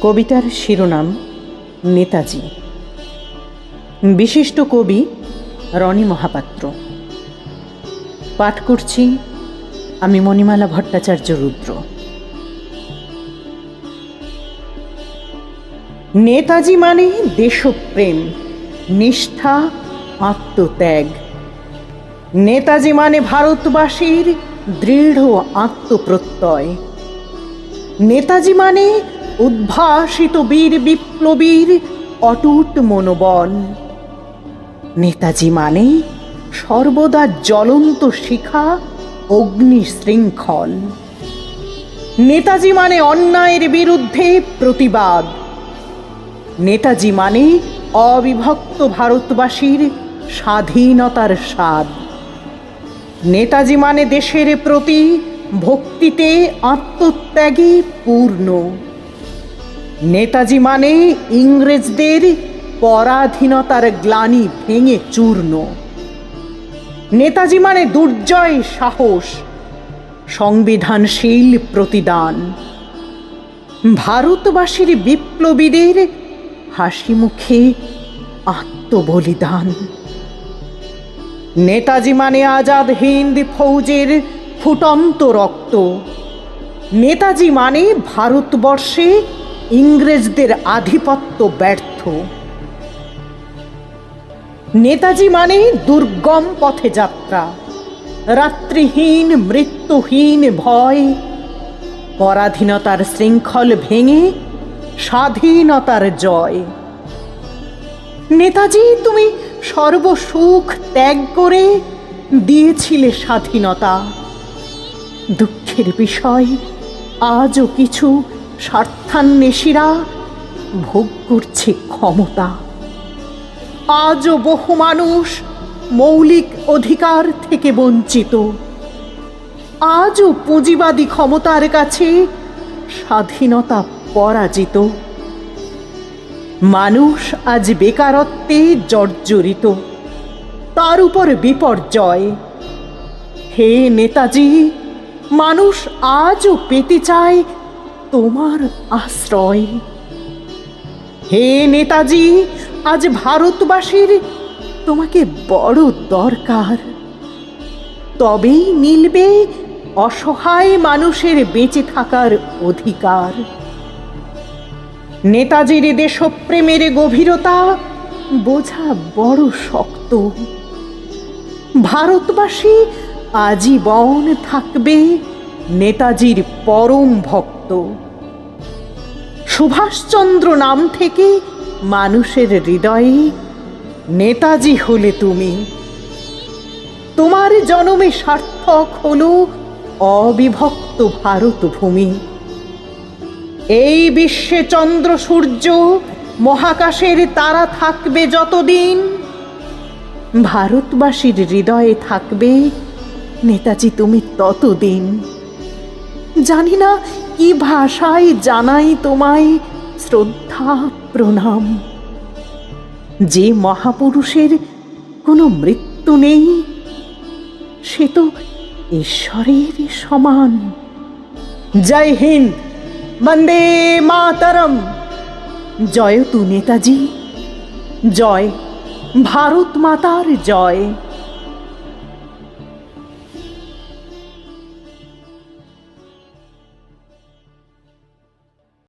কবিতার শিরোনাম নেতাজি। বিশিষ্ট কবি রনি মহাপাত্র। পাঠ করছি আমি মণিমালা ভট্টাচার্য রুদ্র। নেতাজি মানে দেশপ্রেম, নিষ্ঠা, আত্মত্যাগ। নেতাজি মানে ভারতবাসীর দৃঢ় আত্মপ্রত্যয়। নেতাজি মানে উদ্ভাসিত বীর বিপ্লবীর অটুট মনোবল। নেতাজি মানে সর্বদা জ্বলন্ত শিখা, অগ্নি শৃঙ্খল। নেতাজি মানে অন্যায়ের বিরুদ্ধে প্রতিবাদ। নেতাজি মানে অবিভক্ত ভারতবাসীর স্বাধীনতার স্বাদ। নেতাজি মানে দেশের প্রতি ভক্তিতে আত্মত্যাগে পূর্ণ। নেতাজি মানে ইংরেজদের পরাধীনতার গ্লানি ভেঙে চূর্ণ। নেতাজি মানে দুর্জয় সাহস, সংবিধানশীল প্রতিদান। ভারতবাসীর বিপ্লবীদের হাসি মুখে আত্মবলিদান। নেতাজি মানে আজাদ হিন্দ ফৌজের ফুটন্ত রক্ত। নেতাজি মানে ভারতবর্ষে ইংরেজদের আধিপত্য ব্যর্থ। নেতাজি মানে দুর্গম পথে যাত্রা, রাত্রিহীন মৃত্যুহীন ভয়, পরাধীনতার শৃঙ্খল ভেঙে স্বাধীনতার জয়। নেতাজি তুমি সর্বসুখ ত্যাগ করে দিয়েছিলে স্বাধীনতা। দুঃখের বিষয় আজও কিছু স্বার্থান্বেষীরা ভোগ করছে ক্ষমতা। আজও বহু মানুষ মৌলিক অধিকার থেকে বঞ্চিত। আজও পুঁজিবাদী ক্ষমতার কাছে স্বাধীনতা পরাজিত। মানুষ আজ বেকারত্বে জর্জরিত, তার উপর বিপর্যয়। হে নেতাজি, মানুষ আজও পেতে চায় তোমার আশ্রয়। হে নেতাজি, আজ ভারতবাসীর তোমাকে বড় দরকার। তবেই মিলবে অসহায় মানুষের বেঁচে থাকার অধিকার। নেতাজির দেশপ্রেমের গভীরতা বোঝা বড় শক্ত। ভারতবাসী আজীবন থাকবে নেতাজির পরম ভক্ত। সুভাষচন্দ্র নাম থেকে মানুষের হৃদয়ে নেতাজি হলে তুমি। তোমার জন্মে সার্থক হলো অবিভক্ত ভারতভূমি। এই বিশ্বে চন্দ্র সূর্য মহাকাশের তারা থাকবে যতদিন, ভারতবাসীর হৃদয়ে থাকবে নেতাজি তুমি ততদিন। জানি না কি ভাষায় জানাই তোমায় শ্রদ্ধা প্রণাম। যে মহাপুরুষের কোনো মৃত্যু নেই, সে তো ঈশ্বরের সমান। জয় হিন্দ, বন্দে মাতরম। জয় তু নেতাজি, জয় ভারত মাতার জয়।